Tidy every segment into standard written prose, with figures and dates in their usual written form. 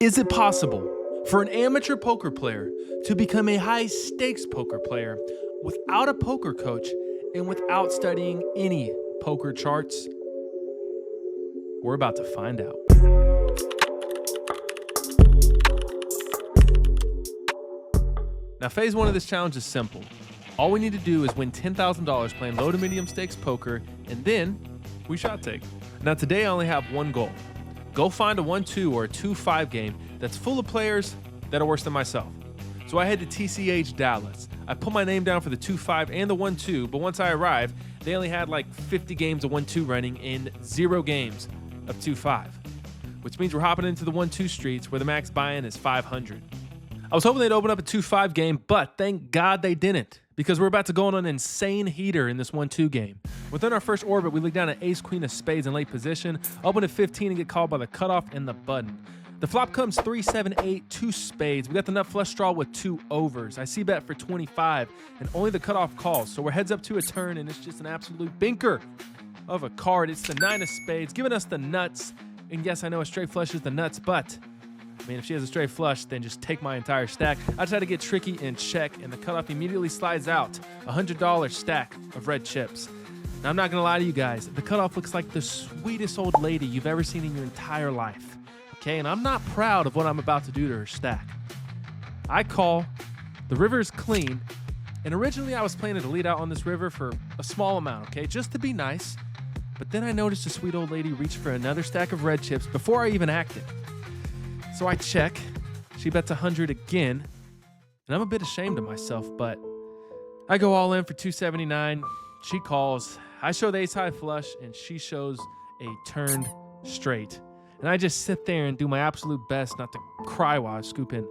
Is it possible for an amateur poker player to become a high-stakes poker player without a poker coach and without studying any poker charts? We're about to find out. Now, phase one of this challenge is simple. All we need to do is win $10,000 playing low to medium stakes poker, and then we shot take. Now, today I only have one goal. Go find a 1-2 or a 2-5 game that's full of players that are worse than myself. So I head to TCH Dallas. I put my name down for the 2-5 and the 1-2, but once I arrived, they only had like 50 games of 1-2 running and 0 games of 2-5, which means we're hopping into the 1-2 streets where the max buy-in is 500. I was hoping they'd open up a 2-5 game, but thank God they didn't, because we're about to go on an insane heater in this 1-2 game. Within our first orbit, we look down at ace, queen of spades in late position, open at 15 and get called by the cutoff and the button. The flop comes 3, 7, 8, 2 spades. We got the nut flush draw with 2 overs. I see bet for 25, and only the cutoff calls, so we're heads up to a turn, and it's just an absolute binker of a card. It's the 9 of spades, giving us the nuts. And yes, I know a straight flush is the nuts, but I mean, if she has a straight flush, then just take my entire stack. I try to get tricky and check, and the cutoff immediately slides out. A $100 stack of red chips. Now, I'm not going to lie to you guys. The cutoff looks like the sweetest old lady you've ever seen in your entire life. Okay, and I'm not proud of what I'm about to do to her stack. I call. The river is clean, and originally I was planning to lead out on this river for a small amount, okay, just to be nice. But then I noticed the sweet old lady reach for another stack of red chips before I even acted. So I check. She bets 100 again, and I'm a bit ashamed of myself, but I go all in for 279. She calls. I show the ace high flush, and she shows a turned straight. And I just sit there and do my absolute best not to cry while I scoop in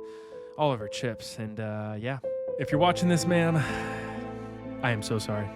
all of her chips. And yeah, if you're watching this, ma'am, I am so sorry.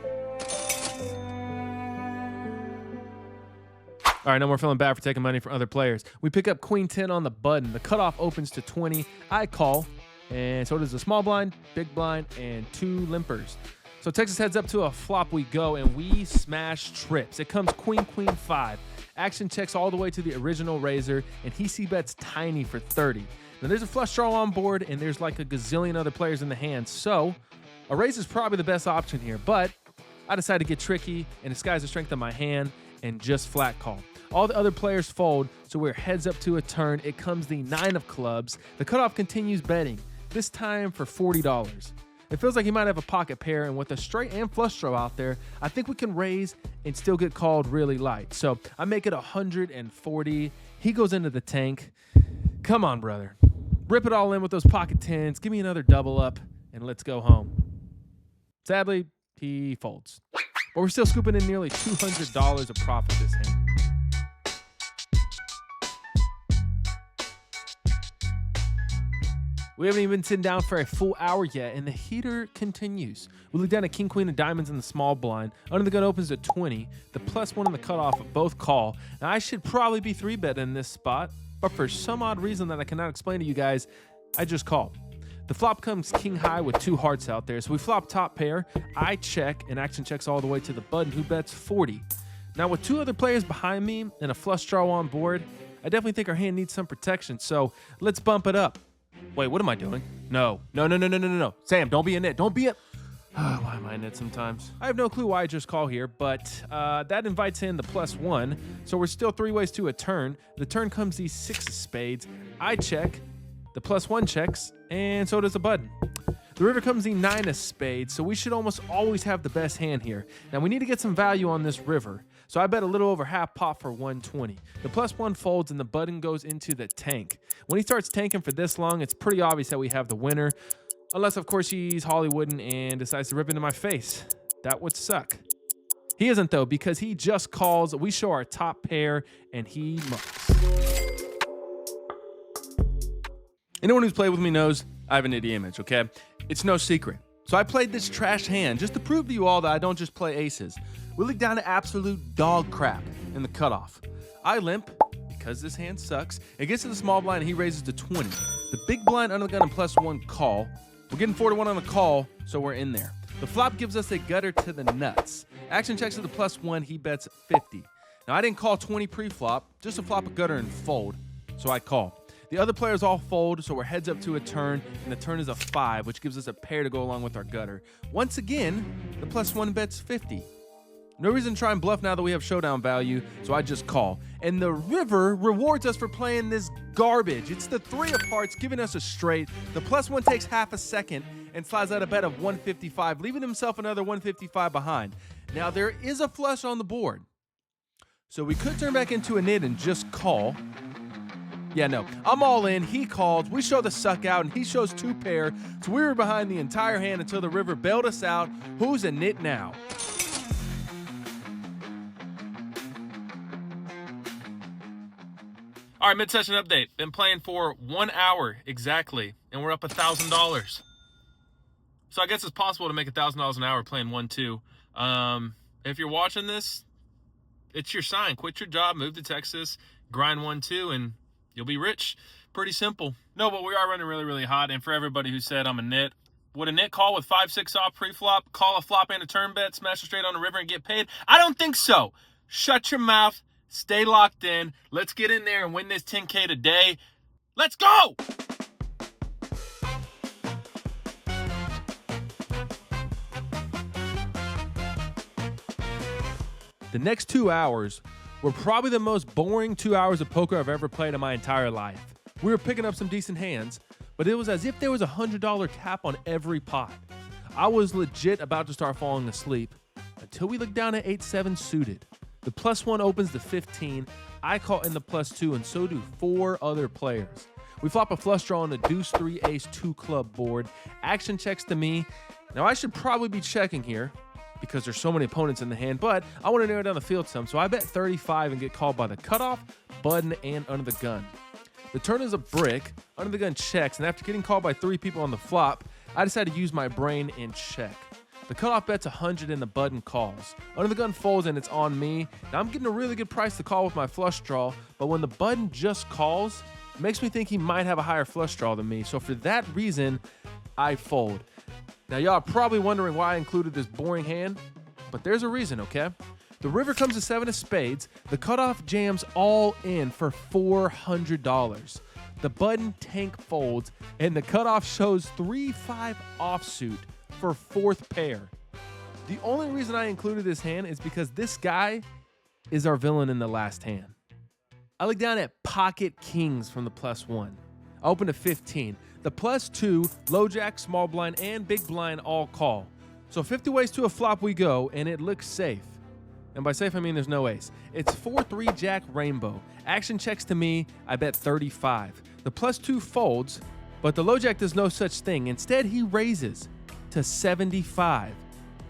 All right, no more feeling bad for taking money from other players. We pick up queen 10 on the button. The cutoff opens to 20. I call, and so does the small blind, big blind, and 2 limpers. So Texas heads up to a flop we go, and we smash trips. It comes queen, queen 5. Action checks all the way to the original raiser, and he c-bets tiny for 30. Now there's a flush draw on board, and there's like a gazillion other players in the hand, so a raise is probably the best option here, but I decide to get tricky and disguise the strength of my hand and just flat call. All the other players fold, so we're heads up to a turn. It comes the 9 of clubs. The cutoff continues betting, this time for $40. It feels like he might have a pocket pair, and with a straight and flush draw out there, I think we can raise and still get called really light. So I make it 140. He goes into the tank. Come on, brother. Rip it all in with those pocket 10s. Give me another double up, and let's go home. Sadly, he folds. But we're still scooping in nearly $200 of profit this hand. We haven't even been sitting down for a full hour yet, and the heater continues. We look down at king, queen of diamonds in the small blind. Under the gun opens to 20. The +1 and the cutoff of both call. Now, I should probably be 3-betting in this spot, but for some odd reason that I cannot explain to you guys, I just call. The flop comes king high with 2 hearts out there, so we flop top pair. I check, and action checks all the way to the button, who bets 40. Now, with 2 other players behind me and a flush draw on board, I definitely think our hand needs some protection, so let's bump it up. Wait, what am I doing? No. Sam, don't be in it. Don't be it. Why am I in it sometimes? I have no clue why I just call here, but that invites in the +1, so we're still 3 ways to a turn. The turn comes these 6 of spades. I check, the +1 checks, and so does the button. The river comes the 9 of spades, so we should almost always have the best hand here. Now, we need to get some value on this river, so I bet a little over half pot for 120. The +1 folds, and the button goes into the tank. When he starts tanking for this long, it's pretty obvious that we have the winner, unless, of course, he's Hollywooding and decides to rip into my face. That would suck. He isn't, though, because he just calls. We show our top pair, and he mucks. Anyone who's played with me knows I have an itty image, okay? It's no secret. So I played this trash hand just to prove to you all that I don't just play aces. We look down to absolute dog crap in the cutoff. I limp because this hand sucks. It gets to the small blind and he raises to 20. The big blind under the gun and +1 call. We're getting 4-1 on the call, so we're in there. The flop gives us a gutter to the nuts. Action checks to the +1, he bets 50. Now I didn't call 20 pre-flop, just to flop a gutter and fold, so I call. The other players all fold, so we're heads up to a turn, and the turn is a 5, which gives us a pair to go along with our gutter. Once again, the +1 bets 50. No reason to try and bluff now that we have showdown value, so I just call. And the river rewards us for playing this garbage. It's the 3 of hearts giving us a straight. The +1 takes half a second and slides out a bet of 155, leaving himself another 155 behind. Now there is a flush on the board, so we could turn back into a nit and just call. Yeah, no, I'm all in. He calls, we show the suck out, and he shows 2 pair, so we were behind the entire hand until the river bailed us out. Who's a nit now? All right, mid-session update. Been playing for 1 hour exactly, and we're up $1,000. So I guess it's possible to make $1,000 an hour playing 1-2. If you're watching this, it's your sign. Quit your job, move to Texas, grind 1-2, and you'll be rich. Pretty simple. No, but we are running really, really hot. And for everybody who said I'm a nit, would a nit call with 5-6 off pre-flop, call a flop and a turn bet, smash it straight on the river and get paid? I don't think so. Shut your mouth. Stay locked in. Let's get in there and win this 10K today. Let's go! The next 2 hours were probably the most boring 2 hours of poker I've ever played in my entire life. We were picking up some decent hands, but it was as if there was a $100 cap on every pot. I was legit about to start falling asleep until we looked down at 8-7 suited. The +1 opens to 15. I call in the +2, and so do 4 other players. We flop a flush draw on the deuce 3 ace 2 club board. Action checks to me. Now I should probably be checking here because there's so many opponents in the hand, but I want to narrow down the field some, so I bet 35 and get called by the cutoff, button, and under the gun. The turn is a brick. Under the gun checks, and after getting called by 3 people on the flop, I decide to use my brain and check. The cutoff bet's 100 and the button calls. Under the gun folds and it's on me. Now I'm getting a really good price to call with my flush draw, but when the button just calls, it makes me think he might have a higher flush draw than me. So for that reason, I fold. Now y'all are probably wondering why I included this boring hand, but there's a reason, okay? The river comes to 7 of spades. The cutoff jams all in for $400. The button tank folds, and the cutoff shows 3-5 offsuit for 4th pair. The only reason I included this hand is because this guy is our villain in the last hand. I look down at pocket kings from the +1. I open to 15. The +2, low jack, small blind, and big blind all call. So 50 ways to a flop we go, and it looks safe. And by safe, I mean there's no ace. It's 4-3 jack rainbow. Action checks to me. I bet 35. The +2 folds, but the low jack does no such thing. Instead, he raises to 75.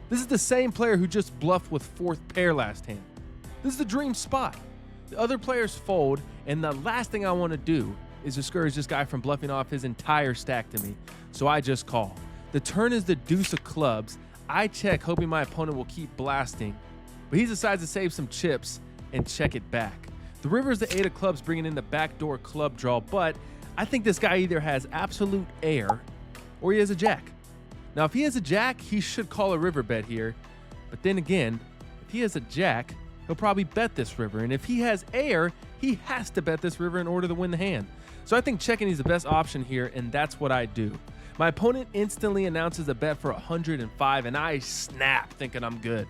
This is the same player who just bluffed with 4th pair last hand. This is the dream spot. The other players fold, and the last thing I want to do is discourage this guy from bluffing off his entire stack to me. So I just call. The turn is the deuce of clubs. I check, hoping my opponent will keep blasting, but he decides to save some chips and check it back. The river is the 8 of clubs, bringing in the backdoor club draw, but I think this guy either has absolute air or he has a jack. Now, if he has a jack, he should call a river bet here. But then again, if he has a jack, he'll probably bet this river. And if he has air, he has to bet this river in order to win the hand. So I think checking is the best option here, and that's what I do. My opponent instantly announces a bet for 105, and I snap, thinking I'm good.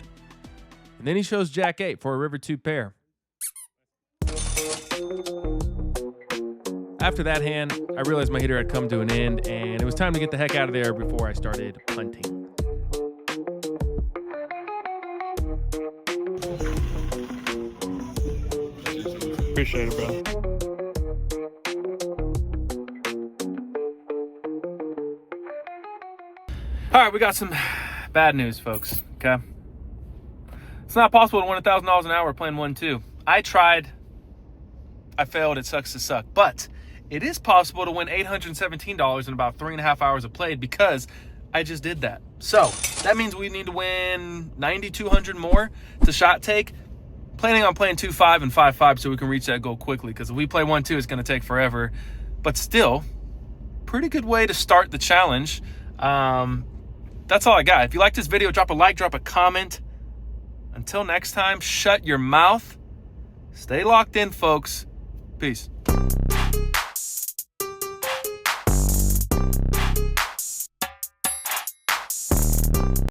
And then he shows jack 8 for a river 2 pair. After that hand, I realized my hitter had come to an end, and it was time to get the heck out of there before I started punting. Appreciate it, bro. All right, we got some bad news, folks, okay? It's not possible to win $1,000 an hour playing 1-2. I tried. I failed. It sucks to suck. But it is possible to win $817 in about 3.5 hours of play because I just did that. So that means we need to win 9,200 more to shot take. Planning on playing 2-5 and 5-5 so we can reach that goal quickly, because if we play 1-2, it's going to take forever. But still, pretty good way to start the challenge. That's all I got. If you like this video, drop a like, drop a comment. Until next time, shut your mouth. Stay locked in, folks. Peace.